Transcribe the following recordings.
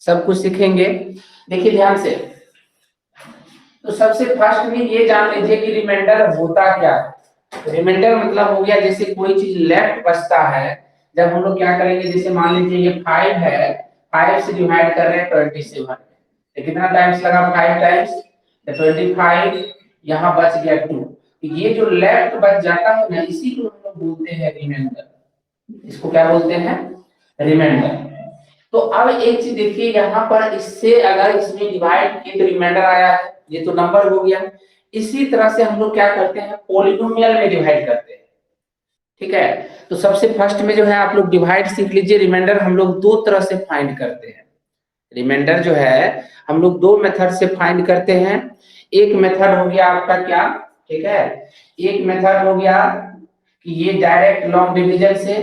सब कुछ सीखेंगे। देखिए ध्यान से, तो सबसे फर्स्ट में ये जान लीजिए कि रिमाइंडर होता क्या है। रिमाइंडर मतलब हो गया जैसे कोई चीज लेफ्ट बचता है, जब हम लोग क्या करेंगे, जैसे मान लीजिए ये 5 है, 5 से डिवाइड कर रहे हैं 27, तो कितना टाइम्स लगा, 5 टाइम्स, तो 25, यहाँ बच गया 2। ये जो लेफ्ट बच जाता है ना, इसी को हम लोग बोलते हैं रिमाइंडर। इसको क्या बोलते हैं, रिमाइंडर। तो अब एक चीज देखिए यहाँ पर, इससे अगर इसमें डिवाइड किए तो रिमाइंडर आया है, ये तो नंबर हो गया। इसी तरह से हम लोग क्या करते हैं, पॉलिनोमियल में डिवाइड करते हैं। ठीक है, तो सबसे फर्स्ट में जो है आप लोग डिवाइड सीख लीजिए। रिमाइंडर हम लोग दो तरह से फाइंड करते हैं। रिमाइंडर जो है हम लोग दो मेथड से फाइंड करते हैं। एक मेथड हो गया आपका क्या, ठीक है, एक मेथड हो गया कि ये डायरेक्ट लॉन्ग डिवीजन से,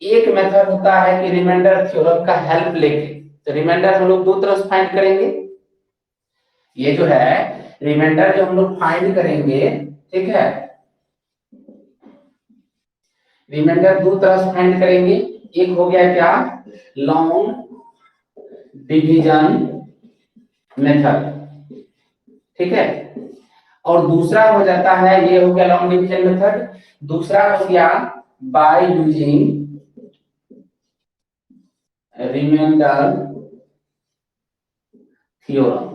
एक मेथड होता है कि रिमाइंडर थ्योरम का हेल्प लेके। तो रिमाइंडर हम लोग दो तरह से फाइंड करेंगे। ये जो है रिमाइंडर जो हम लोग फाइंड करेंगे, ठीक है, रिमाइंडर दो तरह से फाइंड करेंगे। एक हो गया क्या, लॉन्ग डिवीजन मेथड, ठीक है, और दूसरा हो जाता है, ये हो गया लॉन्ग डिवीजन मेथड। दूसरा हो गया by using remainder theorem,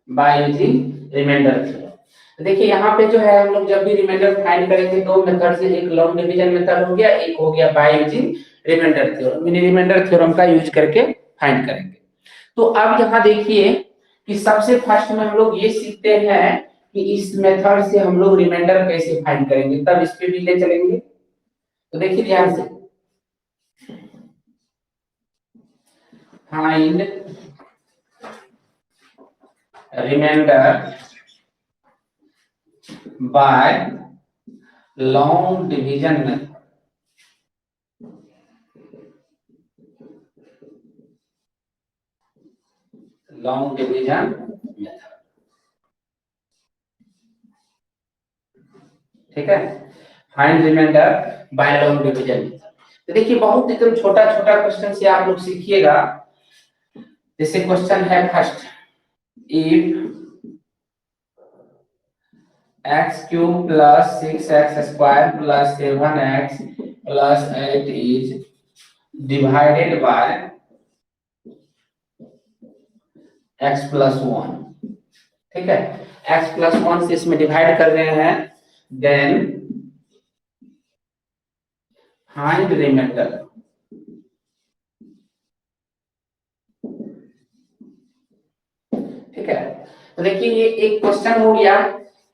by using remainder theorem. देखिए यहाँ पे जो है हम लोग जब भी रिमाइंडर फाइंड करेंगे दो मेथड से, एक लॉन्ग डिवीजन मेथड हो गया, एक हो गया by using remainder theorem. Remainder theorem का यूज करके फाइंड करेंगे। तो अब यहाँ देखिए कि सबसे फर्स्ट में हम लोग ये सीखते हैं कि इस मेथड से हम लोग रिमाइंडर कैसे फाइंड करेंगे, तब इस पे भी ले चलेंगे। तो देखिए ध्यान से, find remainder by long division method. Long division method, ठीक है, find remainder by long division method. तो देखिए बहुत एकदम छोटा छोटा क्वेश्चन से आप लोग सीखिएगा। जैसे क्वेश्चन है first, if x cube plus 6x square plus 7x plus 8 is divided by x plus 1, ठीक है, x plus 1 से इसमें डिवाइड कर रहे हैं, देन फाइंड रिमाइंडर। ठीक है, तो देखिए ये एक क्वेश्चन हो गया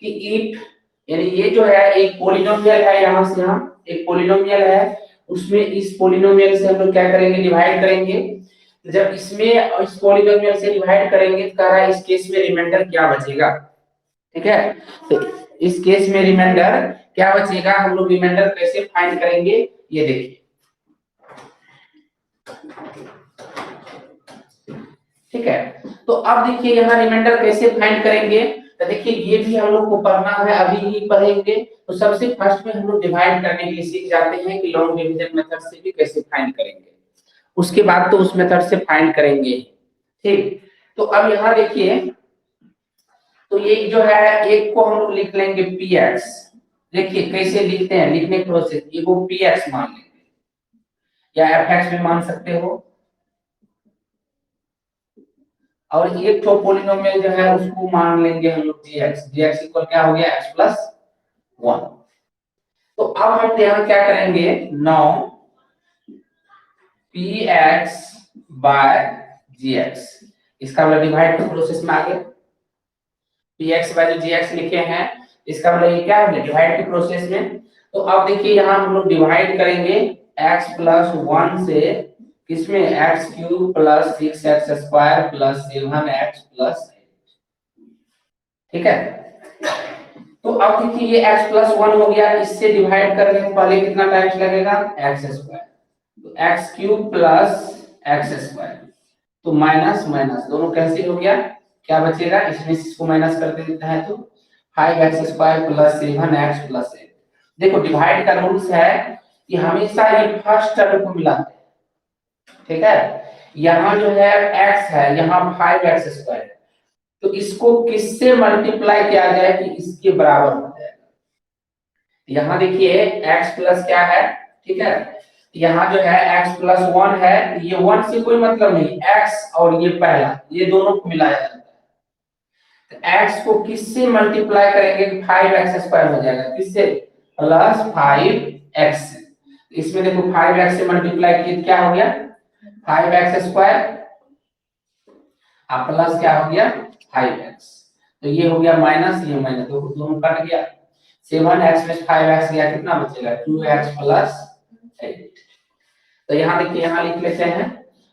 कि इफ, यानी ये जो है एक पॉलिनोमियल है, यहां से यहाँ एक पॉलिनोमियल है, उसमें इस पॉलिनोमियल से हम लोग क्या करेंगे, डिवाइड करेंगे। जब इसमें इस पॉलिनोमियल से डिवाइड करेंगे तो कह रहा है इस केस में रिमाइंडर क्या बचेगा। ठीक है, तो इस केस में रिमाइंडर क्या बचेगा, हम लोग रिमाइंडर कैसे फाइंड करेंगे ये देखिए। ठीक है, तो अब देखिए यहाँ रिमाइंडर कैसे फाइंड करेंगे। तो देखिए ये भी हम लोग को पढ़ना है, अभी ही पढ़ेंगे। तो सबसे फर्स्ट में हम लोग डिवाइड करने के लिए सीख जाते हैं कि लॉन्ग डिवीजन मेथड से भी कैसे फाइंड करेंगे, उसके बाद तो उस मेथड से फाइंड करेंगे। ठीक, तो अब यहाँ देखिए, तो ये जो है एक को हम लोग लिख लेंगे px। देखिए कैसे लिखते हैं, लिखने की प्रोसेस, ये को px मान लेंगे या fx भी मान सकते हो, और एक तो पॉलिनोमियल जो है उसको मान लेंगे हम लोग gx। gx इक्वल क्या हो गया, x plus 1। तो अब हम यहाँ क्या करेंगे, नाउ px बाय gx, इसका मतलब डिवाइड के प्रोसेस में आ गया। px बाय जो gx लिखे हैं, इसका मतलब ये क्या है, डिवाइड के प्रोसेस में। तो अब देखिए यहाँ हम लोग डिवाइड करेंगे x plus 1 से, किसमें, x cube plus 6x square plus 7x plus 8। ठीक है, तो अब देखिए ये x plus 1 हो गया, इससे डिवाइड कर रहे हैं, पहले कितना टाइम्स लगेगा, x स्क्वायर, तो x cube plus x square, तो माइनस माइनस दोनों कैंसिल हो गया, क्या बचेगा, इसमें इसको माइनस कर देता है तो 5x square plus 7x plus 8। देखो डिवाइड का रूल्स है कि हमेशा ये फर्स्ट टर्म को मिलाते हैं। ठीक है, यहाँ जो है x है, यहाँ 5x², तो इसको किससे मल्टीप्लाई किया जाए कि इसके बराबर हो जाए। यहाँ देखिए x प्लस क्या है, ठीक है, यहाँ जो है x प्लस 1 है, ये 1 से कोई मतलब नहीं, x और ये पहला, ये दोनों को मिलाया जाता है, तो x को किससे मल्टीप्लाई करेंगे, 5x² हो जाएगा, किससे, प्लस 5x। इसमें देखो 5x से मल्टीप्लाई किए क्या हो गया, 5x² प्लस क्या हो गया 5x, तो ये हो गया माइनस, ये माइनस, तो दोनों कट गया, 7x में 5x गया, कितना बचेगा 2x प्लस 8। तो यहाँ देखिए, यहाँ लिख लेते हैं,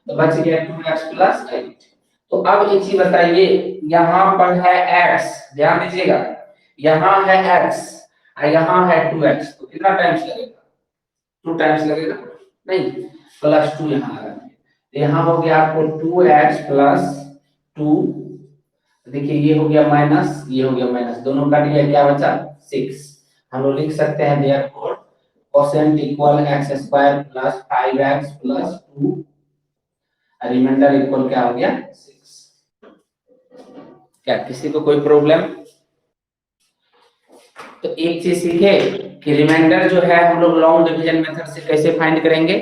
तो बच गया 2x प्लस 8। तो अब एक चीज बताइए, यहाँ पर है x, ध्यान दीजिएगा, यहाँ है x और यहाँ है 2x, तो कितना टाइम्स लगेगा, 2 टाइम्स लगेगा, नहीं, प्लस 2 यहाँ लगा, तो यहाँ हो गया आपको 2x प्लस 2, देखिए ये हो गया माइनस, ये हो गया माइनस, दोनों कट गया, क्या बचा 6। हम लोग लिख सकते हैं therefore quotient equal x² plus 5x plus 2, reminder equal क्या हो गया 6। क्या किसी को कोई प्रॉब्लम। तो एक चीज सीखे कि रिमाइंडर जो है हम लोग लॉन्ग डिवीजन मेथड से कैसे फाइंड करेंगे,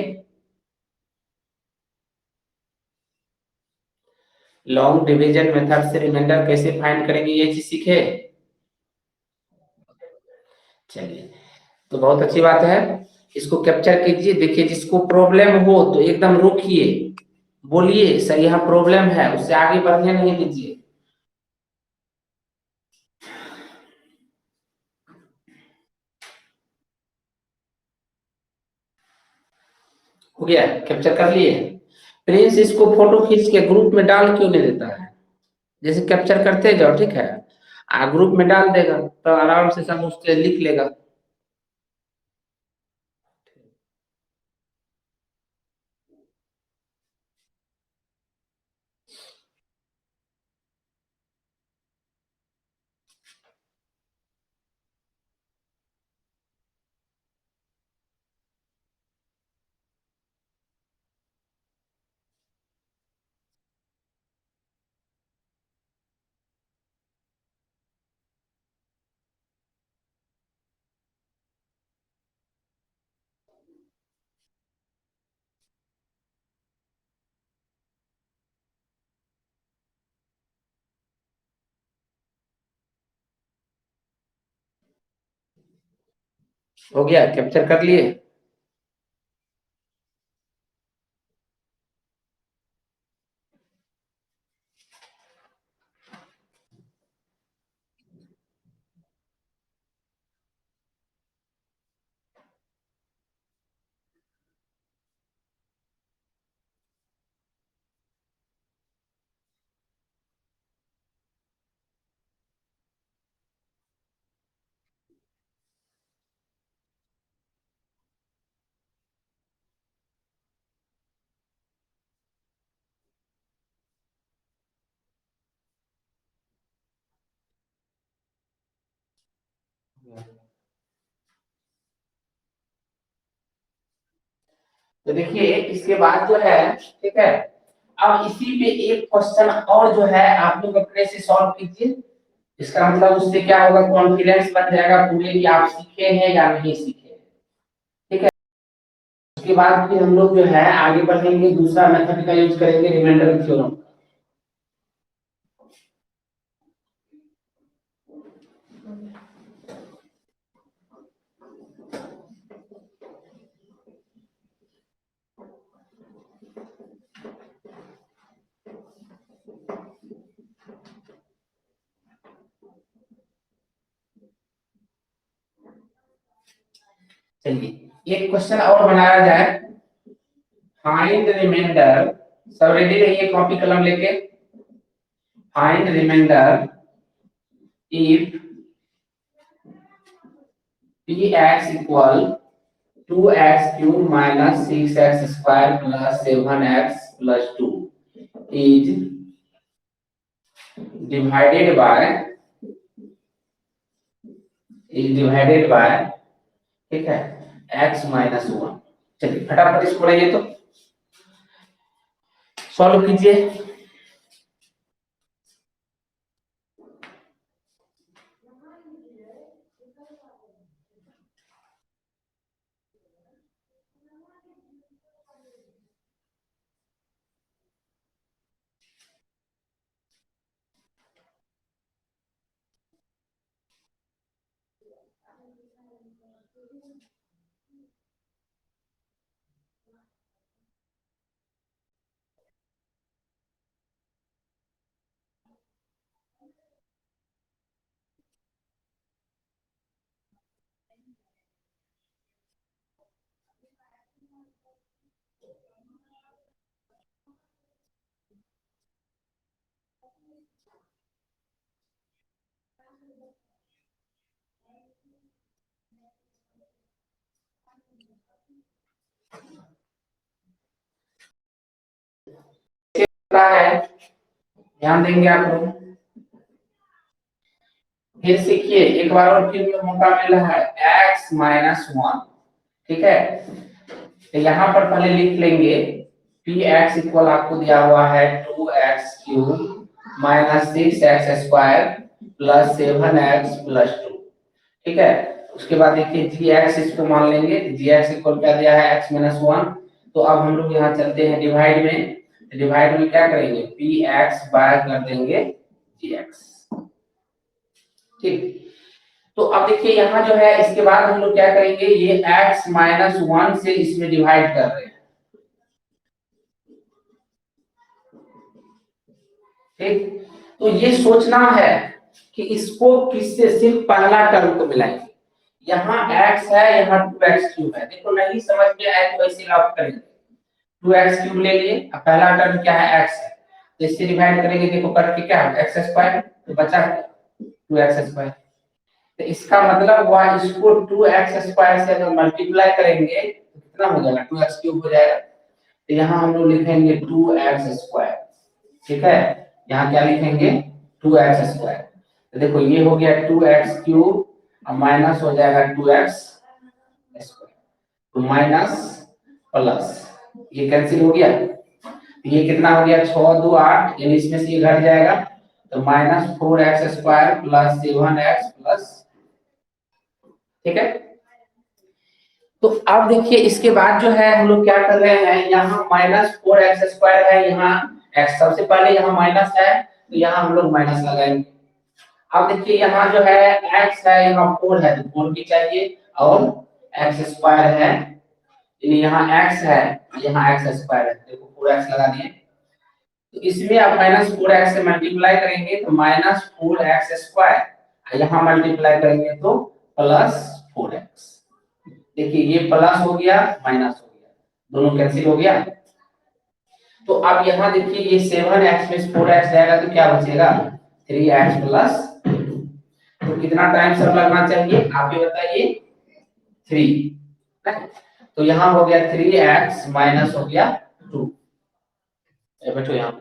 लॉन्ग डिवीजन मेथड से रिमाइंडर कैसे फाइंड करेंगे, ये चीज सीखे। चलिए, तो बहुत अच्छी बात है, इसको कैप्चर कीजिए, देखिए जिसको प्रॉब्लम हो तो एकदम रोकिए, बोलिए सर यहाँ प्रॉब्लम है, उससे आगे बढ़ने नहीं दीजिए। हो गया, कैप्चर कर लिए। प्रिंस इसको फोटो खींच के ग्रुप में डाल क्यों नहीं देता है, जैसे कैप्चर करते जाओ, ठीक है, ग्रुप में डाल देगा तो आराम से सब उससे लिख लेगा। हो गया, कैप्चर कर लिए। तो देखिए इसके बाद जो है, ठीक है, अब इसी पे एक क्वेश्चन और जो है आप लोग अपने से सॉल्व कीजिए, इसका मतलब उससे क्या होगा, कॉन्फिडेंस बन जाएगा पूरे कि आप सीखे हैं या नहीं सीखे, ठीक है। उसके बाद फिर हम लोग जो है आगे बढ़ेंगे, दूसरा मेथड का यूज करेंगे, रिमाइंडर थ्योरम। चलिए एक क्वेश्चन और बनाया जाए, फाइंड रिमाइंडर, सब रेडी रहिए कॉपी कलम लेके। Find remainder if px equal 2x³ minus 6x² plus 7x plus 2 is divided by ठीक है x माइनस 1। चलिए फटाफट इसको पढ़िए। तो सॉल्व कीजिए। है ध्यान देंगे आप लोग। फिर सीखिए एक बार और फिर मौका मिला है x माइनस 1, ठीक है। तो यहाँ पर पहले लिख लेंगे पी एक्स इक्वल आपको दिया हुआ है 2x³ minus 6x² plus 7x plus 2, ठीक है। उसके बाद देखिए जी एक्स इसको मान लेंगे, जी एक्स इक्वल क्या दिया है x माइनस 1। तो अब हम लोग यहाँ चलते हैं डिवाइड में, डिवाइड में क्या करेंगे पी एक्स बाय कर देंगे जी एक्स, ठीक। तो अब देखिए यहाँ जो है इसके बाद हम लोग क्या करेंगे, ये x माइनस 1 से इसमें डिवाइड कर रहे हैं, ठीक। तो ये सोचना है कि इसको किससे सिर्फ पहला टर्म को मिलाएंगे। यहाँ x है, यहाँ 2x³ है, देखो नहीं समझ में आए तो ऐसे लॉक करेंगे, 2x³ ले लिए, अब पहला टर्म क्या है x है, तो इससे डिवाइड करेंगे, देखो करके क्या है x², तो बचा 2x²। तो इसका मतलब हुआ इसको 2x² से अगर मल्टीप्लाई करेंगे तो कितना हो जाएगा 2x³ हो जाएगा। तो यहाँ हम लोग लिखेंगे 2x², ठीक है। यहाँ क्या लिखेंगे 2x²। तो देखो ये हो गया 2x³ और माइनस हो जाएगा 2x², तो माइनस प्लस ये कैंसिल हो गया, ये कितना हो गया 6 2 8, यानी इसमें से ये घट जाएगा, तो minus 4x² plus 7x plus, ठीक है। तो अब देखिए इसके बाद जो है हम लोग क्या कर रहे हैं, यहाँ माइनस 4x² है, यहाँ x सबसे पहले यहाँ माइनस है तो यहाँ हम लोग माइनस लगाएंगे। अब देखिए यहाँ जो है x है, यहाँ 4 है तो 4 की चाहिए, और x² है, यानी यहाँ x है यहाँ x² है, देखो 4x लगा दिए। तो इसमें आप माइनस 4x से मल्टीप्लाई करेंगे तो माइनस 4x², यहाँ मल्टीप्लाई करेंगे तो प्लस 4x। देखिए ये प्लस हो गया माइनस हो गया, दोनों कैंसिल हो गया। तो अब यहाँ देखिए ये 7x में 4x जाएगा तो क्या बचेगा 3x प्लस 2। तो कितना टाइम सब लगना चाहिए आप ये बताइए 3, तो यहाँ हो गया 3x माइनस हो गया 2। बैठो यहाँ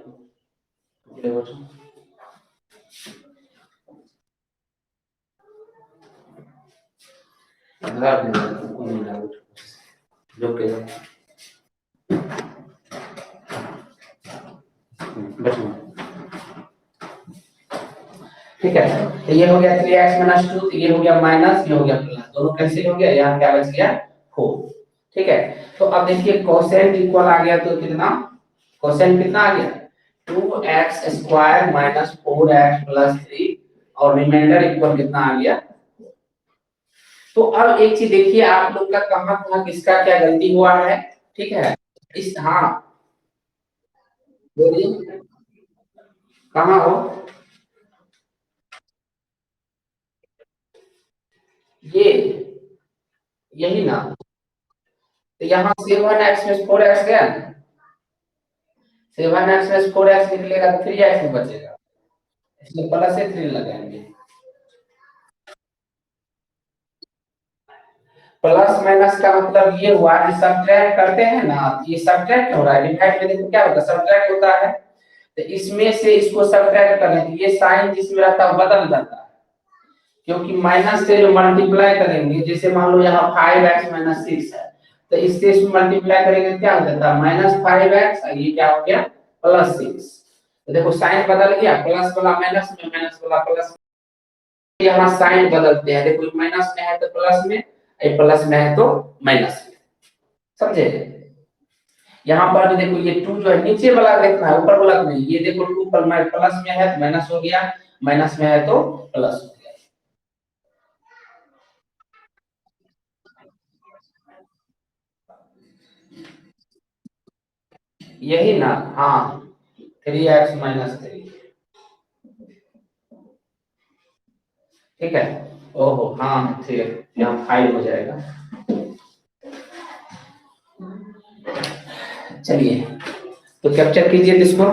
बैठो, ठीक है। तो ये हो गया 3x माइनस 2, तो ये हो गया माइनस, ये हो गया प्लस, दोनों कैंसिल हो गया, यहाँ क्या बच गया 4, ठीक है। तो अब देखिए कोसेंट इक्वल आ गया, तो कितना कोसेंट कितना आ गया 2x² माइनस 4x प्लस 3, और रिमाइंडर इक्वल कितना आ गया। तो अब एक चीज देखिए आप लोग का कहाँ कहाँ किसका क्या गलती हुआ है, ठीक है। इस हाँ बोलिए कहाँ हो, ये यही ना, तो यहाँ 7x में 4x गया ना, 7x में 4x निकलेगा तो 3x में बचेगा, इसलिए प्लस से 3 लगाएंगे। प्लस माइनस का मतलब ये हुआ कि सब्ट्रैक्ट करते हैं ना, ये सब्ट्रैक्ट हो रहा है, डिवाइड में देखो क्या होता है सब्ट्रैक्ट होता है, तो इसमें से इसको सब्ट्रैक्ट करने तो ये साइन जिसमें रहता है बदल जाता है, क्योंकि माइनस से जो मल्टीप्लाई करेंगे, जैसे मान लो यहाँ 5x माइनस 6 है, तो इससे इसमें मल्टीप्लाई करेंगे क्या हो जाता है -5x, ये क्या हो गया +6। तो देखो साइन बदल गया, प्लस वाला माइनस में, माइनस वाला प्लस। यहाँ साइन बदलते हैं, देखो माइनस में है तो प्लस में, प्लस में है तो माइनस में, समझे। यहाँ पर भी देखो ये 2 जो है नीचे वाला देखना है, ऊपर वाला नहीं। ये देखो 2 पर प्लस में है तो माइनस हो गया, माइनस में है तो प्लस हो गया। यही ना, हाँ 3x-3, ठीक है। ओहो हाँ ठीक है, यहाँ 5 हो जाएगा। चलिए तो कैप्चर कीजिए इसको।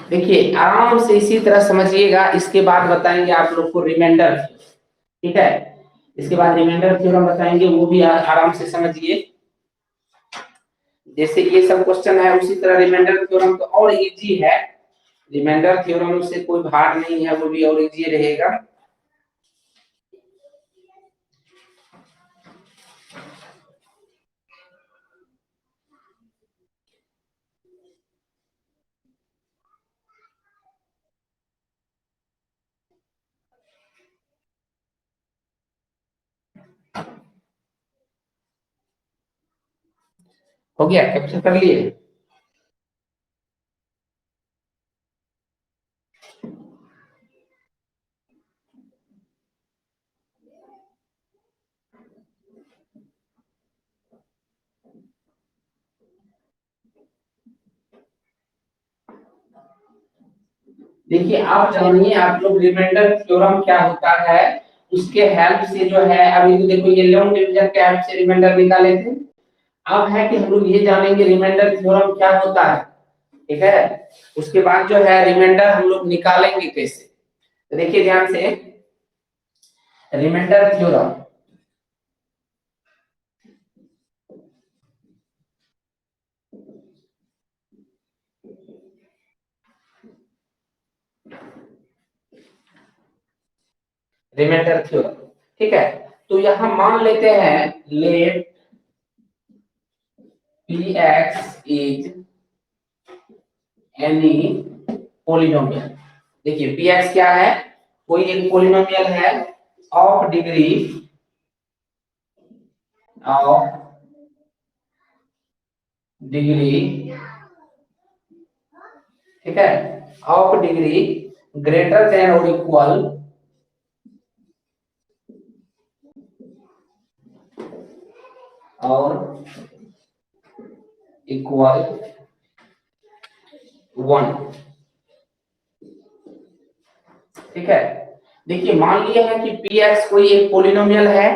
देखिए आराम से इसी तरह समझिएगा, इसके बाद बताएंगे आप लोग को रिमाइंडर, ठीक है। इसके बाद रिमाइंडर थ्योरम बताएंगे, वो भी आराम से समझिए। जैसे ये सब क्वेश्चन है उसी तरह रिमाइंडर थ्योरम तो और इजी है। रिमाइंडर थ्योरम से कोई भार नहीं है, वो भी और इजी रहेगा। हो गया, कैप्चर कर लिए। देखिए आप जानिए आप लोग रिमाइंडर थ्योरम क्या होता है, उसके हेल्प से जो है, अभी तो देखो ये लॉन्ग डिवीजन के हेल्प से रिमाइंडर निकाले थे। अब है कि हम लोग ये जानेंगे रिमाइंडर थ्योरम क्या होता है, ठीक है। उसके बाद जो है रिमाइंडर हम लोग निकालेंगे कैसे, तो देखिए ध्यान से। रिमाइंडर थ्योरम, रिमाइंडर थ्योरम, ठीक है। तो यहां मान लेते हैं let px is any polynomial. देखिए px क्या है, कोई एक पोलिनोमियल है ऑफ डिग्री ऑफ डिग्री, ठीक है, ऑफ डिग्री ग्रेटर देन और इक्वल और इक्वल 1, ठीक है। देखिए मान लिया है कि px कोई एक पोलिनोमियल है,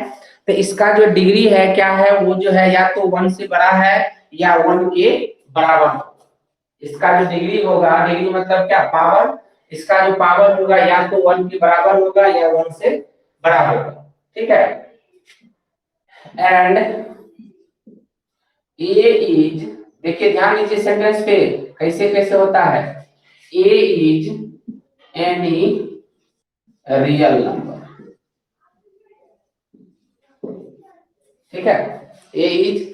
तो इसका जो डिग्री है क्या है, वो जो है या तो 1 से बड़ा है या 1 के बराबर। इसका जो डिग्री होगा, डिग्री मतलब क्या, पावर, इसका जो पावर होगा या तो 1 के बराबर होगा या 1 से बड़ा होगा, ठीक है। एंड ए इज, देखिए ध्यान दीजिए सेंटेंस पे कैसे कैसे होता है। ए इज एनी रियल नंबर, ठीक है। ए इज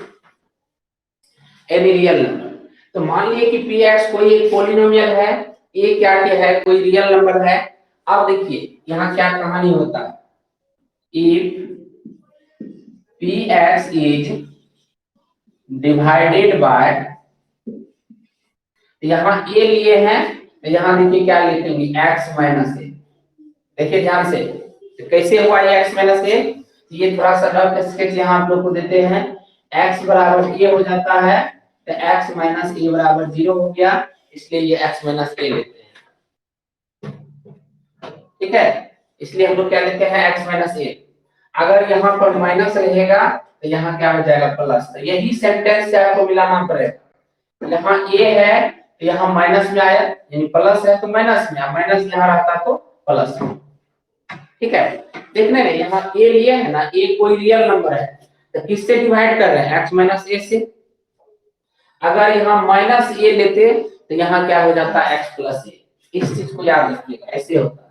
एनी रियल नंबर। तो मान लिए कि पी एक्स कोई एक पोलिनोमियल है, ए क्या है, कोई रियल नंबर है। अब देखिए यहाँ क्या कहानी होता है, if P x is divided bye, यहाँ ए लिए हैं तो यहाँ देखिए क्या लिखेंगे, x माइनस ए। देखिए ध्यान से, तो कैसे हुआ ये x माइनस ए, ये थोड़ा सा रफ स्केच यहाँ आप लोग को देते हैं। x बराबर a हो जाता है तो x माइनस ए बराबर 0 हो गया, इसलिए ये x माइनस ए लेते हैं, ठीक है। इसलिए हम लोग क्या लेते हैं, x माइनस ए। अगर यहाँ पर माइनस रहेगा तो यहाँ क्या हो जाएगा, प्लस। तो यही सेंटेंस से आपको मिलाना पड़ेगा। यहाँ a है तो यहाँ माइनस में आया, यानी प्लस है तो माइनस में, माइनस यहाँ रहता तो प्लस में, ठीक है। देखने में यहाँ a लिए है ना, a कोई रियल नंबर है तो किससे डिवाइड कर रहे हैं, x माइनस ए से। अगर यहाँ माइनस ए लेते तो यहाँ क्या हो जाता है, x प्लस ए। इस चीज को याद रखिएगा, ऐसे होता है।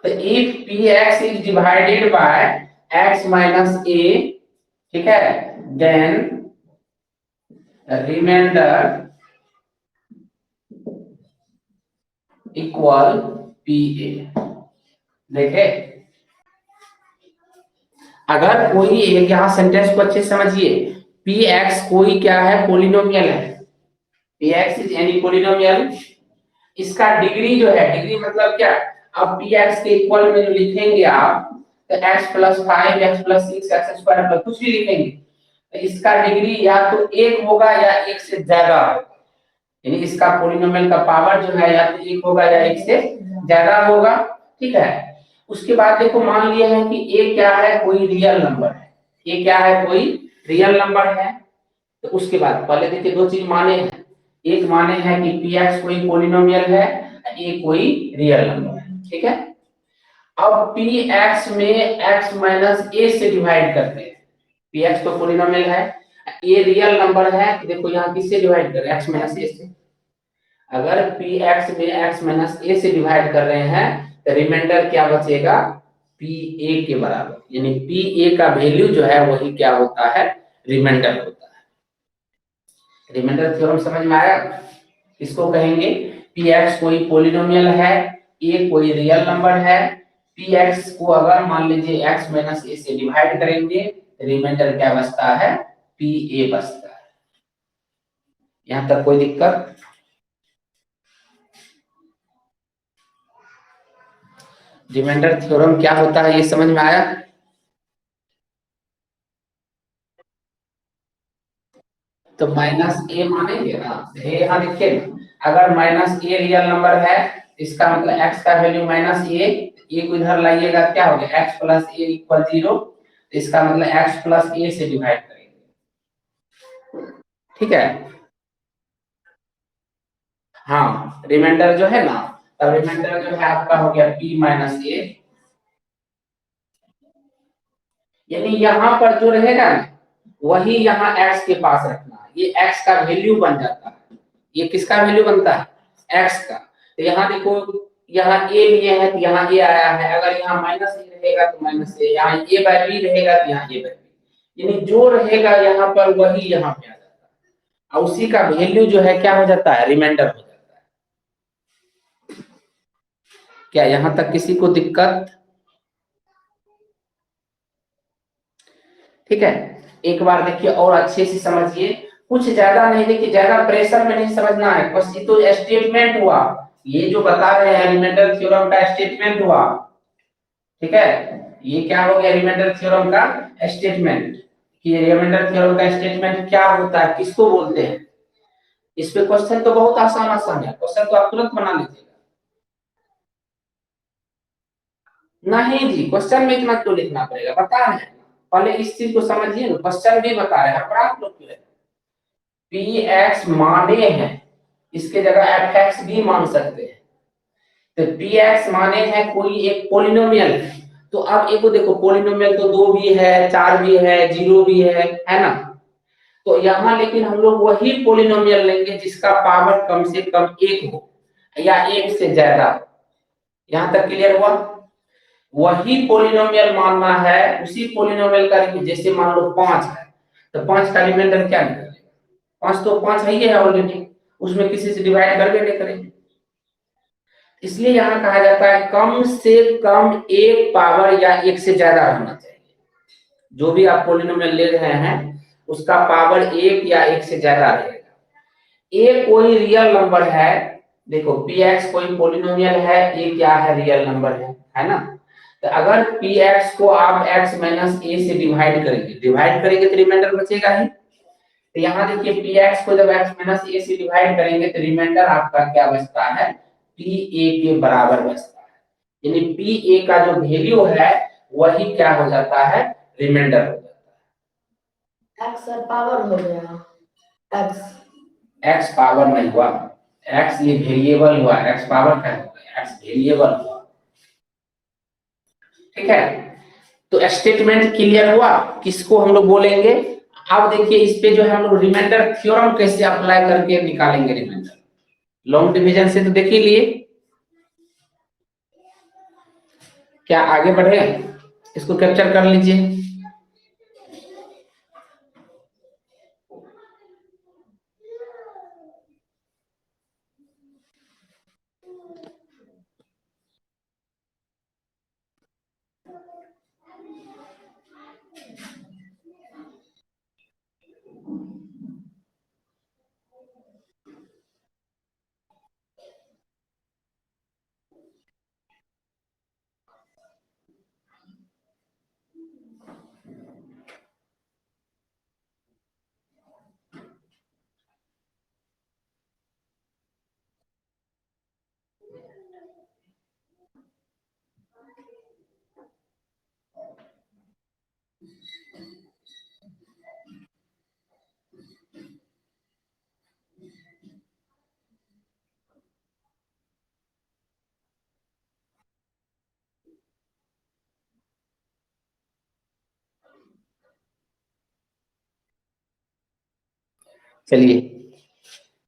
तो if px is divided by x minus A, ठीक है, then remainder equal P A. देखे, अगर कोई एक, यहां सेंटेंस को अच्छे से समझिए, पी एक्स कोई क्या है, पोलिनोमियल है, P x is any polynomial, इसका डिग्री जो है, डिग्री मतलब क्या, अब पी एक्स के इक्वल में जो लिखेंगे आप, तो x plus five, x plus six, x square plus कुछ भी लिखेंगे, तो इसका डिग्री या तो एक होगा या एक से ज्यादा होगा, यानी इसका पोलिनोमियल का पावर जो है या तो एक होगा या एक से ज्यादा होगा। ठीक है, उसके बाद देखो, मान लिया है कि ए क्या है, कोई रियल नंबर है, ए क्या है, कोई रियल नंबर है, तो उसके बाद पहले देखिए दो चीज माने हैं, एक माने हैं कि पी एक्स कोई पोलिनोमियल है, ए कोई रियल नंबर है। ठीक है, अब पी एक्स में एक्स माइनस ए से डिवाइड करते हैं, पी एक्स तो पोलिनोमियल है, ए रियल नंबर है, तो देखो यहाँ किससे डिवाइड कर रहे हैं, एक्स माइनस ए से। अगर पी एक्स में एक्स माइनस ए से डिवाइड कर रहे हैं, तो रिमाइंडर क्या बचेगा, पी ए के बराबर, यानी पी ए का वैल्यू जो है वही क्या होता है, रिमाइंडर होता है। रिमाइंडर थ्योरम समझ में आया, इसको कहेंगे पी एक्स कोई पोलिनोमियल है, ए कोई रियल नंबर है, पी एक्स को अगर मान लीजिए एक्स माइनस ए से डिवाइड करेंगे, रिमाइंडर क्या बचता है, पी ए बचता है। यहां तक कोई दिक्कत? रिमाइंडर थ्योरम क्या होता है ये समझ में आया? तो माइनस ए मानेंगे ना, यहाँ देखिए, अगर माइनस ए रियल नंबर है, इसका मतलब एक्स का वैल्यू माइनस ए को इधर लाइएगा, क्या हो गया, एक्स प्लस ए इक्वल 0, इसका मतलब एक्स प्लस ए से डिवाइड करेंगे। ठीक है, हाँ, रिमाइंडर जो है ना, तब रिमाइंडर जो है आपका हो गया पी माइनस ए, यानी यहाँ पर जो रहेगा ना, वही यहाँ x के पास रखना है, ये x का वैल्यू बन जाता है, ये किसका वैल्यू बनता है, x का। तो यहाँ देखो, यहाँ a लिए है तो यहाँ a आया है, अगर यहाँ माइनस ए रहेगा तो माइनस ए, यहाँ a बाई बी रहेगा तो यहाँ a बाई बी, यानी जो रहेगा यहाँ पर वही यहाँ पे आ जाता है, और उसी का वैल्यू जो है क्या हो जाता है, रिमाइंडर हो जाता है। क्या यहाँ तक किसी को दिक्कत? ठीक है, एक बार देखिए और अच्छे से समझिए, कुछ ज्यादा नहीं, देखिए ज्यादा प्रेशर में नहीं समझना है, बस ये तो स्टेटमेंट हुआ, ये जो बता रहे हैं रिमाइंडर थ्योरम का स्टेटमेंट हुआ। ठीक है, ये क्या हो गया, रिमाइंडर थ्योरम का स्टेटमेंट, कि रिमाइंडर थ्योरम का स्टेटमेंट क्या होता है, किसको बोलते हैं। इस पे क्वेश्चन तो बहुत आसान आसान है, क्वेश्चन तो आप तुरंत बना लीजिएगा। नहीं जी, क्वेश्चन में इतना क्यों लिखना पड़ेगा, बता रहे हैं, पहले इस चीज को समझिए ना, क्वेश्चन भी बता रहे हैं, पर आप लोग क्यों, पी एक्स माने हैं, इसके जगह एफ एक्स भी मान सकते हैं, तो पी एक्स माने हैं कोई एक पोलिनोमियल है, तो अब एक देखो, पोलिनोमियल तो दो भी है, चार भी है, जीरो भी है ना, तो यहाँ लेकिन हम लोग वही पोलिनोमियल लेंगे जिसका पावर कम से कम एक हो या एक से ज्यादा। यहाँ तक क्लियर हुआ? वही पोलिनोमियल मानना है, उसी पोलिनोमियल का, जैसे मान लो 5 है, तो 5 का रिमाइंडर क्या निकलेगा, 5 तो 5 है ही है ऑलरेडी, उसमें किसी से डिवाइड करके नहीं करेंगे, इसलिए यहाँ कहा जाता है कम से कम एक पावर या एक से ज्यादा होना चाहिए, जो भी आप पोलिनोमियल ले रहे हैं उसका पावर एक या एक से ज्यादा रहेगा। ए कोई रियल नंबर है, देखो पी एक्स कोई पोलिनोमियल है, ए क्या है, रियल नंबर है ना, तो अगर पी एक्स को आप एक्स माइनस ए से डिवाइड करेंगे तो रिमाइंडर बचेगा ही, तो यहाँ देखिए पी एक्स को जब एक्स माइनस ए से डिवाइड करेंगे तो रिमाइंडर आपका क्या बचता है, पी ए के बराबर बचता है, यानी पी ए का जो वैल्यू है वही क्या हो जाता है, रिमाइंडर हो जाता है। एक्स पावर हो गया, एक्स एक्स पावर नहीं हुआ, एक्स ये वेरिएबल हुआ, एक्स पावर क्या होगा, एक्स वेरिएबल हुआ। ठीक है, तो स्टेटमेंट क्लियर हुआ, किसको हम लोग बोलेंगे। अब देखिए इस पे जो है हम लोग रिमाइंडर थ्योरम कैसे अप्लाई करके निकालेंगे रिमाइंडर, लॉन्ग डिवीजन से तो देख ही लिए, क्या आगे बढ़े, इसको कैप्चर कर लीजिए। चलिए,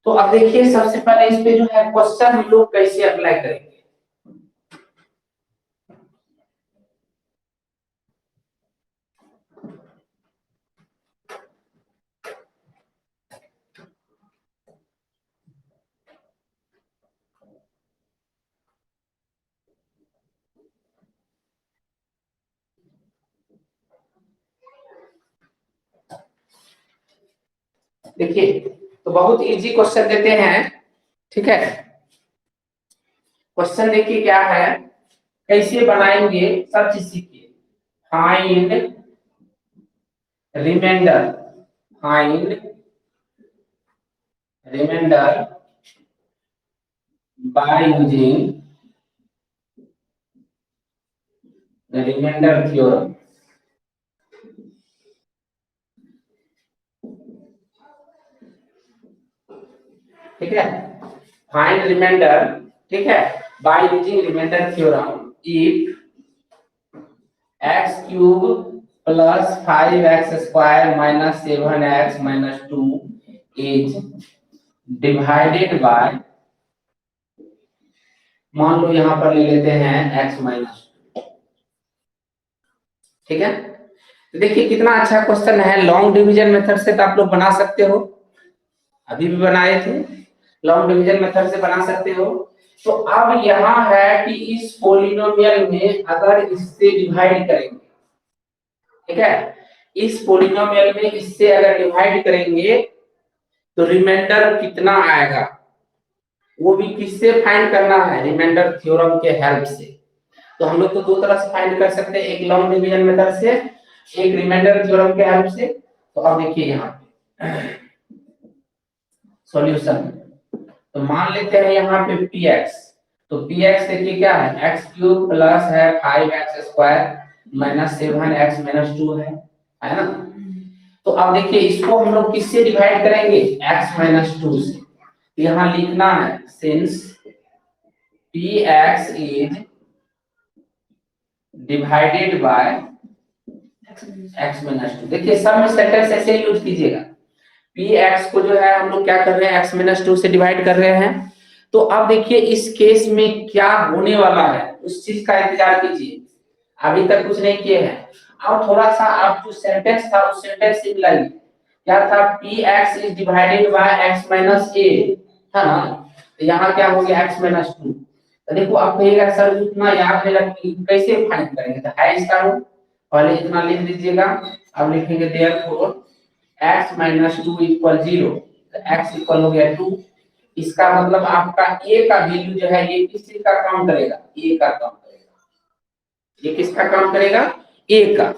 तो अब देखिए सबसे पहले इस पे जो है क्वेश्चन हम लोग कैसे अप्लाई करेंगे। देखिए, तो बहुत इजी क्वेश्चन देते हैं, ठीक है। क्वेश्चन देखिए क्या है, कैसे बनाएंगे, सब चीज सीखिए। Find remainder, find remainder by using the remainder theorem. ठीक है, फाइंड रिमाइंडर, ठीक है, by using remainder theorem if x cube plus 5x square minus 7x minus 2 is divided by, मान लो यहां पर ले लेते हैं x माइनस, ठीक है। तो देखिए कितना अच्छा क्वेश्चन है, लॉन्ग डिवीजन मेथड से तो आप लोग बना सकते हो, अभी भी बनाए थे, लॉन्ग डिवीजन मेथड से बना सकते हो। तो अब यहाँ है कि इस पोलिनोमियल में अगर इससे डिवाइड करेंगे, ठीक है, इस पोलिनोमियल में इससे अगर डिवाइड करेंगे तो रिमाइंडर कितना आएगा, वो भी किससे फाइंड करना है, रिमाइंडर थ्योरम के हेल्प से। तो हम लोग तो दो तरह से फाइंड कर सकते हैं, एक लॉन्ग डिवीजन मेथड से, एक रिमाइंडर थ्योरम के हेल्प से। तो अब देखिए यहाँ पे सॉल्यूशन, तो मान लेते हैं यहाँ पे px, तो px देखिए क्या है, x क्यूब प्लस है 5x square minus 7x minus 2 है ना। तो अब देखिए इसको हम लोग किससे डिवाइड करेंगे, x माइनस 2 से। तो यहाँ लिखना है since px is divided by x minus 2। देखिए सब में सेंटेंस ऐसे यूज कीजिएगा, px को जो है हम लोग क्या कर रहे हैं, x माइनस 2 से डिवाइड कर रहे हैं। तो अब देखिए इस केस में क्या होने वाला है उस चीज का इंतजार कीजिए, अभी तक कुछ नहीं किए हैं। अब थोड़ा सा आप जो सेंटेंस था उस सेंटेंस से मिलाइए, क्या था, px is divided by x minus a, है ना। तो यहाँ क्या हो गया, x माइनस 2। तो देखो आप कहिएगा सर इतना याद नहीं रखी, कैसे फाइंड करेंगे, तो है इसका रूल, पहले इतना लिख दीजिएगा। अब लिखेंगे देयरफॉर x माइनस 2 इक्वल 0, तो x इक्वल हो गया 2। इसका मतलब आपका a का वैल्यू जो है ये किस चीज का काम करेगा, a का काम करेगा। ये किसका काम करेगा, a का।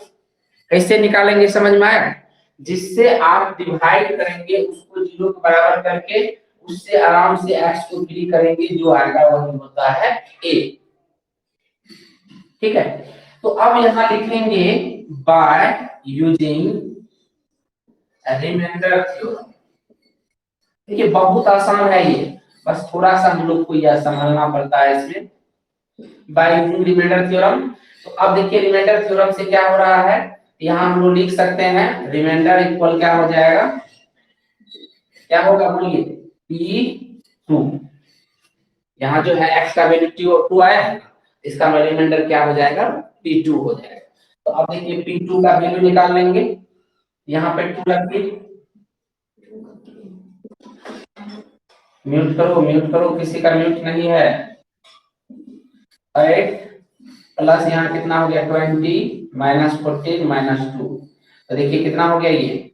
कैसे निकालेंगे समझ में आया, जिससे आप डिवाइड करेंगे उसको 0 के बराबर करके, उससे आराम से x को फ्री करेंगे, जो आएगा वही होता है a, ठीक है। तो अब यहाँ लिखेंगे बाय यूजिंग रिमाइंडर थ्योरम। देखिए बहुत आसान है ये, बस थोड़ा सा हम लोग को यह संभालना पड़ता है इसमें, बाय यूजिंग रिमाइंडर थ्योरम। तो अब देखिए रिमाइंडर थ्योरम से क्या हो रहा है, यहाँ हम लोग लिख सकते हैं रिमाइंडर इक्वल क्या हो जाएगा, क्या होगा बोलिए, p2। यहाँ जो है x का वैल्यू 2 आया है, इसका रिमाइंडर क्या हो जाएगा, p2 हो जाएगा। तो अब देखिए p2 का वैल्यू निकाल लेंगे, यहाँ पे 2 रखिए, म्यूट करो किसी का म्यूट नहीं है। 8 प्लस यहाँ कितना हो गया 20 माइनस 14 माइनस 2, तो देखिए कितना हो गया ये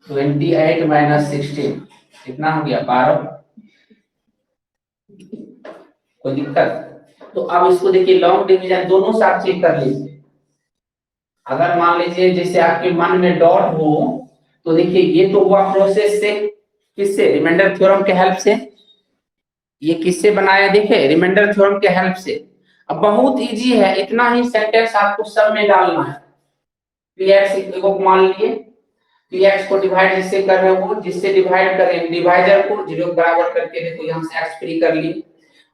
28 माइनस 16, कितना हो गया 12। कोई दिक्कत, तो अब इसको देखिए लॉन्ग डिवीजन दोनों से आप चेक कर लीजिए। अगर मान लीजिए जैसे आपके मन में डॉट हो, तो देखिए ये तो हुआ प्रोसेस से, किससे, रिमाइंडर थ्योरम के हेल्प से। ये किससे बनाया, देखे रिमाइंडर थ्योरम के हेल्प से। अब बहुत इजी है, इतना ही सेंटेंस आपको सब में डालना है। px को मान लिए, px को डिवाइड जिससे कर रहे हो, जिससे डिवाइड करें डिवाइजर को 0 के बराबर करके, देखो यहाँ से x फ्री कर ली,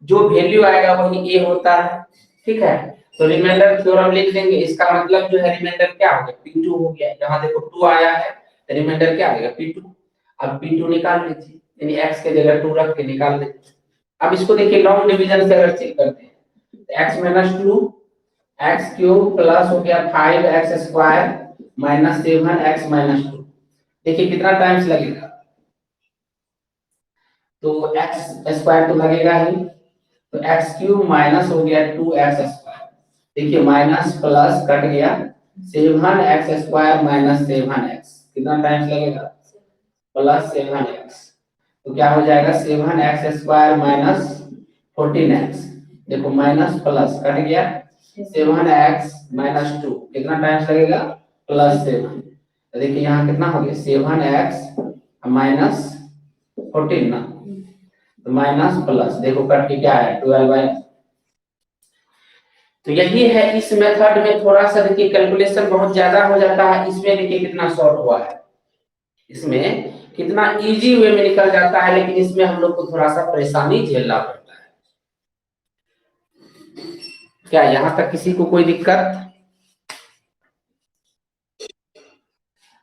जो वैल्यू आएगा वही a होता है, ठीक है। तो रिमाइंडर थ्योरम लिख देंगे, इसका मतलब जो है रिमाइंडर क्या हो गया, p2 हो गया। यहाँ देखो 2 आया है, तो रिमाइंडर क्या आएगा, p2। अब P2 निकाल लीजिए, यानी x के जगह 2 रख के निकाल लीजिए। अब इसको देखिए लॉन्ग डिवीजन से अगर चेक करते हैं, x minus 2 x cube plus हो गया 5x square minus 7x minus 2। देखिए कितना टाइम्स लगेगा, तो x स्क्वायर तो लगेगा ही, तो एक्स क्यूब माइनस हो गया 2x स्क्वायर, देखिए माइनस प्लस कट गया 7x स्क्वायर माइनस 7x, कितना टाइम्स लगेगा प्लस 7x, तो क्या हो जाएगा 7x स्क्वायर माइनस 14x, देखो माइनस प्लस कट गया 7x माइनस 2, कितना टाइम्स लगेगा प्लस 7, तो देखिए यहाँ कितना हो गया 7x माइनस 14 ना, तो माइनस प्लस देखो कट के क्या है 12। तो यही है, इस मेथड में थोड़ा सा देखिए कैलकुलेशन बहुत ज्यादा हो जाता है, इसमें देखिए कितना शॉर्ट हुआ है, इसमें कितना इजी वे में निकल जाता है, लेकिन इसमें हम लोग को थोड़ा सा परेशानी झेलना पड़ता है। क्या यहाँ तक किसी को कोई दिक्कत?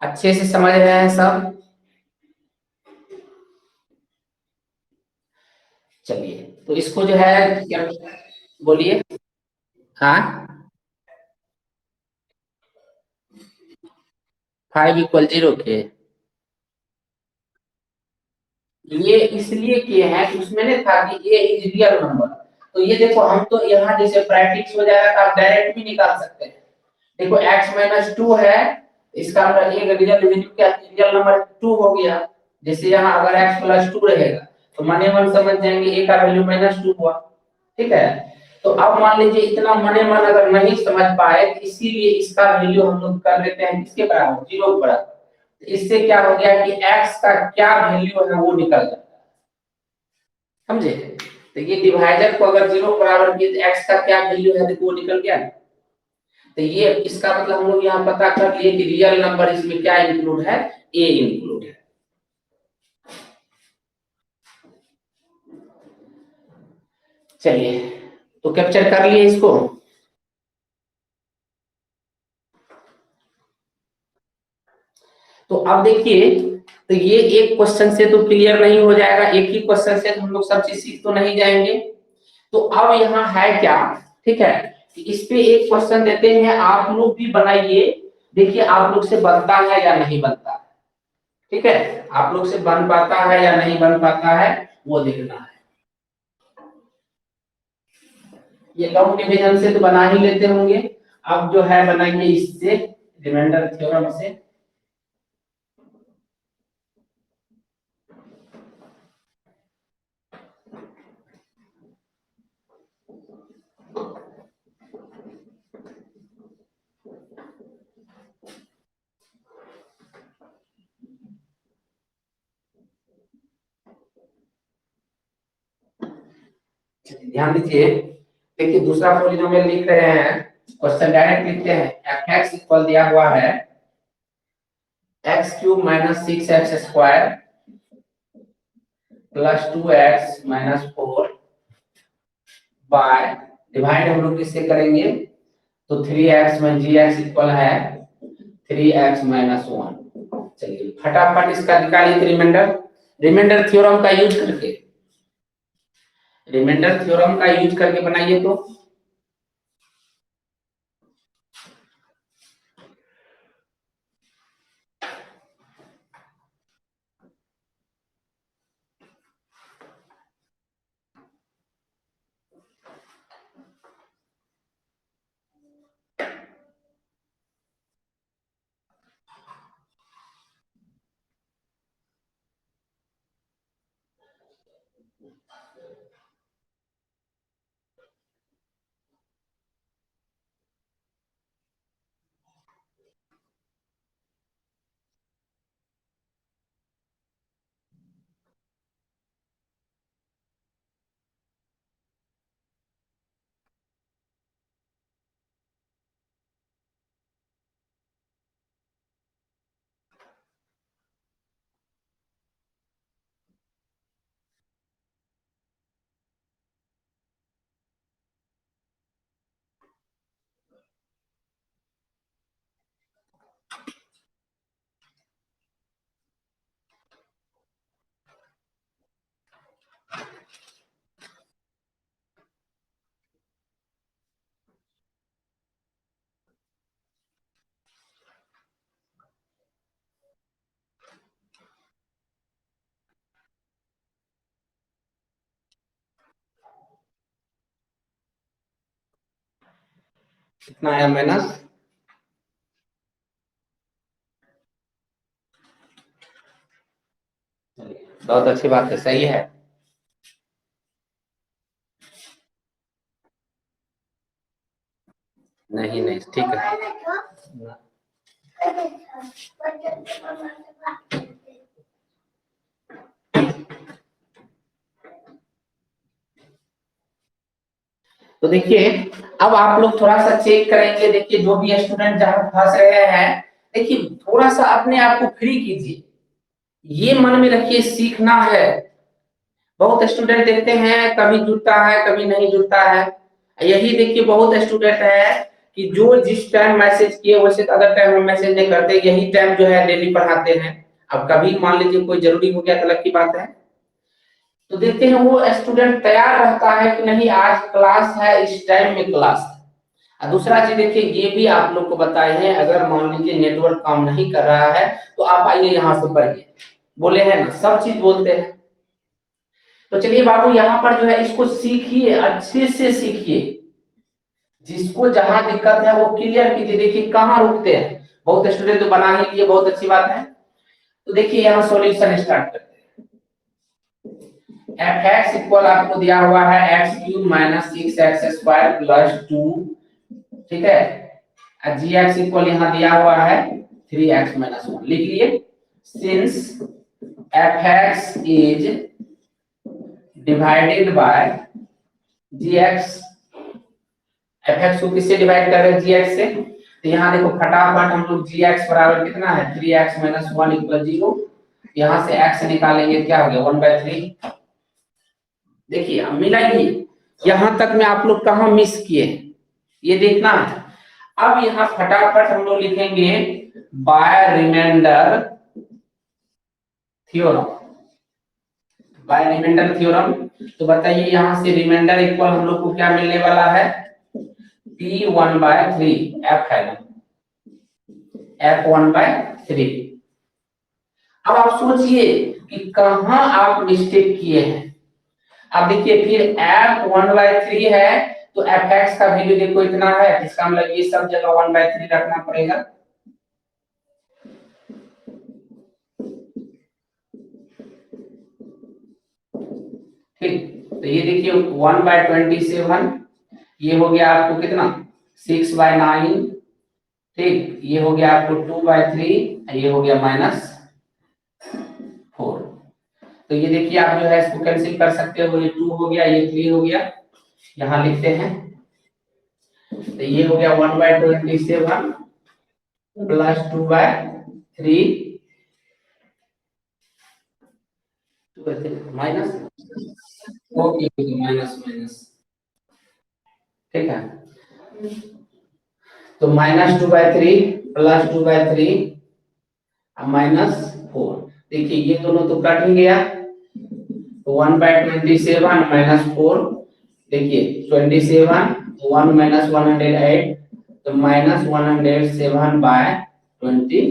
अच्छे से समझ रहे हैं सब? चलिए तो इसको जो है क्या बोलिए। हाँ 5 = 0 के ये इसलिए किए हैं कि उसमें नहीं था कि ये इज रियल नंबर, तो ये देखो हम तो यहाँ जैसे प्रैक्टिस हो जाएगा तो आप डायरेक्ट भी निकाल सकते हैं। देखो x माइनस 2 है, इसका मतलब एक रियल वैल्यू क्या रियल नंबर 2 हो गया, जैसे यहाँ अगर x प्लस 2 रहेगा तो मने मन समझ जाएंगे a का वैल्यू -2 हुआ, ठीक है। तो अब मान लीजिए इतना मने मन अगर नहीं समझ पाए तो इसीलिए इसका वैल्यू हम लोग कर लेते हैं किसके बराबर 0 के बराबर, तो इससे क्या हो गया कि x का क्या वैल्यू है वो निकल जाता है, समझे। तो ये डिवाइडर को अगर 0 बराबर किए तो x का क्या वैल्यू है देखो वो निकल गया। तो ये इसका मतलब हम लोग यहाँ पता कर लिए कि रियल नंबर इसमें क्या इंक्लूड है, a इंक्लूड है। चलिए तो कैप्चर कर लिए इसको। तो अब देखिए, तो ये एक क्वेश्चन से तो क्लियर नहीं हो जाएगा, एक ही क्वेश्चन से हम लोग सब चीज सीख तो नहीं जाएंगे। तो अब यहाँ है क्या, ठीक है, कि इस पे एक क्वेश्चन देते हैं, आप लोग भी बनाइए, देखिए आप लोग से बनता है या नहीं बनता है, ठीक है, आप लोग से बन पाता है या नहीं बन पाता है वो देखना है। ये लॉन्ग डिवीजन से तो बना ही लेते होंगे, अब जो है बनाइए इससे रिमाइंडर थ्योरम से। ध्यान दीजिए, देखिए दूसरा पॉलिनोमियल लिख रहे हैं, क्वेश्चन डायरेक्ट लिखते हैं, fx इक्वल दिया हुआ है x cube minus 6x square plus 2x minus 4 by, divide हम लोग किससे करेंगे, तो 3x में gx इक्वल है 3x माइनस 1। चलिए फटाफट इसका निकालिए रिमाइंडर, रिमाइंडर थ्योरम का यूज करके, रिमाइंडर थ्योरम का यूज करके बनाइए तो। कितना आया माइनस, बहुत अच्छी बात है, सही है। नहीं नहीं ठीक है। तो देखिए, अब आप लोग थोड़ा सा चेक करेंगे। देखिए जो भी स्टूडेंट जहां फंस रहे हैं, देखिए थोड़ा सा अपने आप को फ्री कीजिए, ये मन में रखिए सीखना है। बहुत स्टूडेंट देखते हैं कभी जुड़ता है कभी नहीं जुड़ता है। यही देखिए बहुत स्टूडेंट है कि जो जिस टाइम मैसेज किए वैसे अदर टाइम में मैसेज नहीं करते, यही टाइम जो है डेली पढ़ाते हैं। अब कभी मान लीजिए कोई जरूरी हो गया तो अलग की बात है। तो देखते हैं वो स्टूडेंट तैयार रहता है कि नहीं आज क्लास है, इस टाइम में क्लास है। और दूसरा चीज देखिए, ये भी आप लोग को बताए हैं, अगर मान लीजिए नेटवर्क काम नहीं कर रहा है तो आप आइए यहाँ से पढ़िए, बोले हैं ना, सब चीज बोलते हैं। तो चलिए बाबू यहाँ पर जो है इसको सीखिए, अच्छे से सीखिए, जिसको जहां दिक्कत है वो क्लियर कीजिए। देखिए कहाँ रुकते हैं, बहुत स्टूडेंट तो बना ही लिए, बहुत अच्छी बात है। तो देखिए यहाँ सॉल्यूशन स्टार्ट करते हैं। एफ एक्स इक्वल आपको दिया हुआ है x cube minus six x square plus two, ठीक है। जी एक्स इक्वल यहाँ दिया हुआ है थ्री एक्स माइनस वन, लिख लिए। Since f x is divided by g x, f x को किससे डिवाइड कर रहे हैं, जी एक्स से। तो यहाँ देखो फटाफट हम लोग जी एक्स बराबर कितना है, three x minus one equal zero. यहाँ से एक्स निकालेंगे, क्या हो गया, वन बाय थ्री। देखिए अब मिलाइए, यहाँ तक में आप लोग कहाँ मिस किए हैं ये देखना है। अब यहाँ फटाफट हम लोग लिखेंगे by remainder theorem, by remainder theorem. तो बताइए यहाँ से रिमाइंडर इक्वल हम लोग को क्या मिलने वाला है, P one by three, F है ना, एफ वन बाय थ्री। अब आप सोचिए कि कहां आप मिस्टेक किए हैं। अब देखिए फिर एफ वन बाय थ्री है तो एफ एक्स का वैल्यू देखो इतना है, इसका मतलब ये सब जगह वन बाय थ्री रखना पड़ेगा। ठीक, तो ये देखिए वन बाय ट्वेंटी सेवन, ये हो गया आपको कितना, सिक्स बाय नाइन, ठीक, ये हो गया आपको टू बाय थ्री, ये हो गया माइनस फोर। तो ये देखिए आप जो है इसको कैंसिल कर सकते हो, ये टू हो गया, ये थ्री हो गया, यहाँ लिखते हैं। तो ये हो गया one by twenty seven plus two by three minus, okay minus minus, ठीक है। तो minus two by three plus two by three minus four. देखिए ये दोनों तो कट ही गया, तो one by twenty seven minus four, देखिए twenty seven, one minus one hundred eight, तो minus one hundred seven by twenty.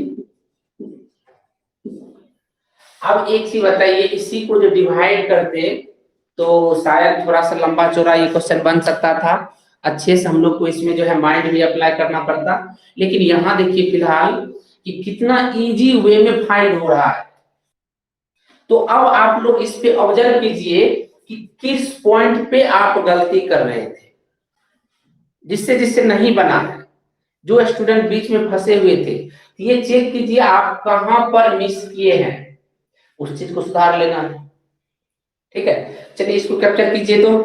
अब एक चीज बताइए, इसी को जो डिवाइड करते तो शायद थोड़ा सा लंबा चौड़ा ये क्वेश्चन बन सकता था, अच्छे से हम लोग को इसमें जो है माइंड भी अप्लाई करना पड़ता। लेकिन यहाँ देखिए फिलहाल कि कितना इजी वे में फाइंड हो रहा है। तो अब आप लोग इस पे ऑब्जर्व कीजिए कि किस पॉइंट पे आप गलती कर रहे थे, जिससे जिससे नहीं बना है, जो स्टूडेंट बीच में फंसे हुए थे, ये चेक कीजिए आप कहां पर मिस किए हैं, उस चीज को सुधार लेना है। ठीक है, चलिए इसको कैप्चर कीजिए। तो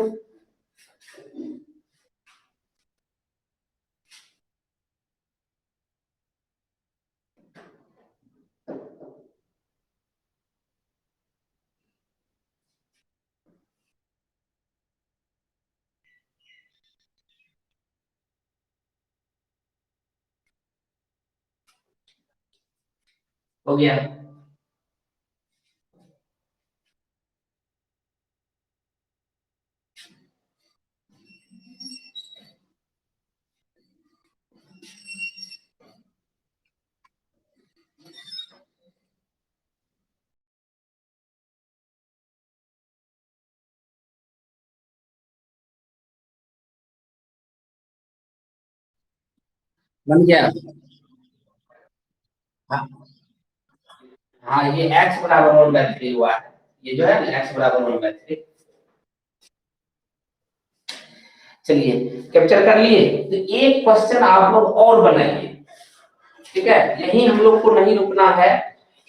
हो गया, बन गया। हाँ, हाँ, ये x बराबर 1/3 हुआ है, ये जो है ना x बराबर 1/3। चलिए कैप्चर कर लिए। तो एक क्वेश्चन आप लोग और बनाइए, ठीक है, यही हम लोग को नहीं रुकना है,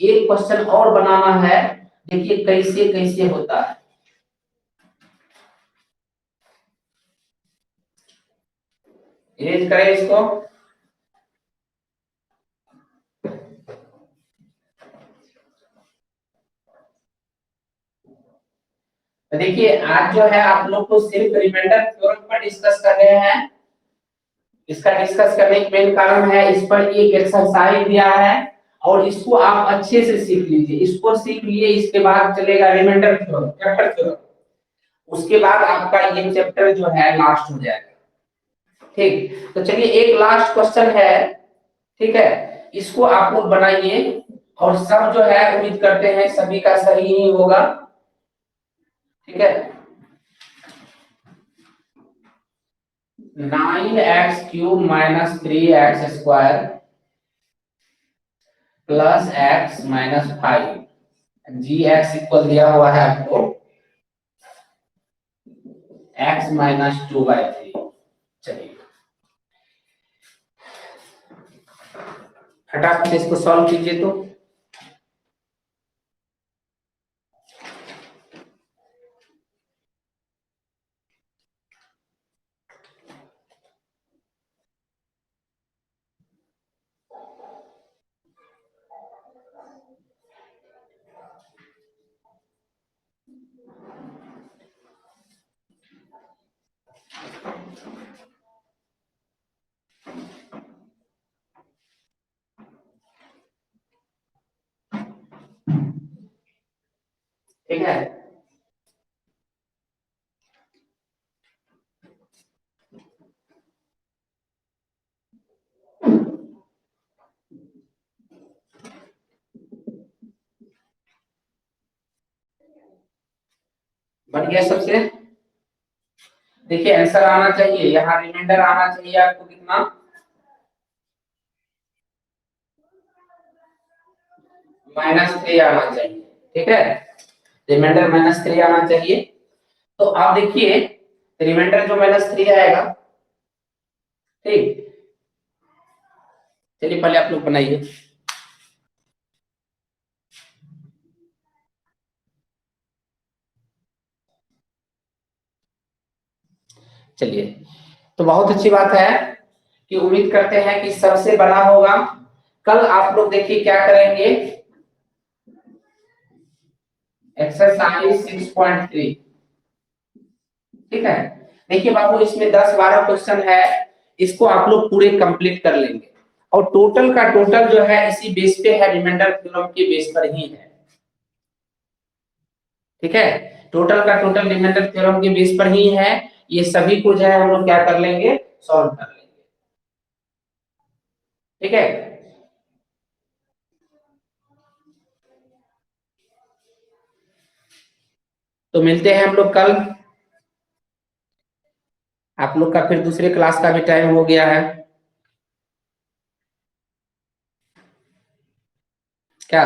एक क्वेश्चन और बनाना है। देखिए कैसे कैसे होता है। इरेज करें इसको। तो देखिए आज जो है आप लोग को सिर्फ रिमाइंडर थ्योरम पर डिस्कस कर रहे हैं। इसका डिस्कस करने का मेन कारण है, इस पर एक एक्सरसाइज दिया है और इसको आप अच्छे से सीख लीजिए। इसको सीख लिए, इसके बाद चलेगा रिमाइंडर थ्योरम, चैप्टर थ्योरम, उसके बाद आपका ये चैप्टर जो है लास्ट हो जाएगा। ठीक, तो चलिए एक लास्ट क्वेश्चन है, ठीक है, इसको आप लोग बनाइए और सब जो है उम्मीद करते हैं सभी का सही ही होगा, ठीक है। 9x³ - 3x² plus x - 5, gx equal दिया हुआ है आपको x - 2/3। चलिए फटाफट से इसको सॉल्व कीजिए। तो ठीक है, बन गया सबसे। देखिए आंसर आना चाहिए, यहाँ रिमाइंडर आना चाहिए आपको कितना, -3 आना चाहिए, ठीक है, रिमाइंडर -3 आना चाहिए। तो आप देखिए रिमाइंडर जो -3 आएगा, ठीक, चलिए पहले आप लोग बनाइए। चलिए तो बहुत अच्छी बात है कि उम्मीद करते हैं कि सबसे बड़ा होगा। कल आप लोग देखिए क्या करेंगे, एक्सरसाइज 6.3, ठीक है। देखिए बाबू इसमें 10-12 क्वेश्चन है, इसको आप लोग पूरे कंप्लीट कर लेंगे और टोटल का टोटल जो है इसी बेस पे है, रिमाइंडर थ्योरम के बेस पर ही है, ठीक है। टोटल का टोटल रिमाइंडर थ्योरम के बेस पर ही है। ये सभी को जो है हम लोग क्या कर लेंगे, सॉल्व कर लेंगे, ठीक है। तो मिलते हैं हम लोग कल। आप लोग का फिर दूसरे क्लास का भी टाइम हो गया है, क्या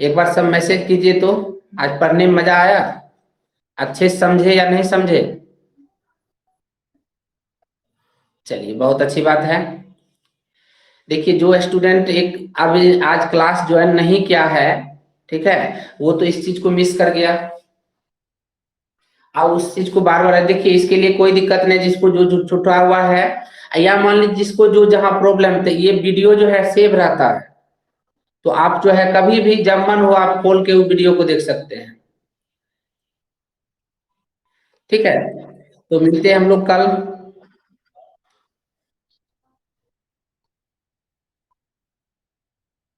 एक बार सब मैसेज कीजिए। तो आज पढ़ने में मजा आया, अच्छे से समझे या नहीं समझे? चलिए बहुत अच्छी बात है। देखिए जो स्टूडेंट एक अभी आज क्लास ज्वाइन नहीं किया है, ठीक है, वो तो इस चीज को मिस कर गया। अब उस चीज को बार बार देखिए, इसके लिए कोई दिक्कत नहीं, जिसको जो जो छूटा हुआ है, या मान लीजिए जिसको जो जहां प्रॉब्लम थे, ये वीडियो जो है सेव रहता है, तो आप जो है कभी भी जब मन हो आप खोल के वो वीडियो को देख सकते हैं, ठीक है। तो मिलते हैं हम लोग कल।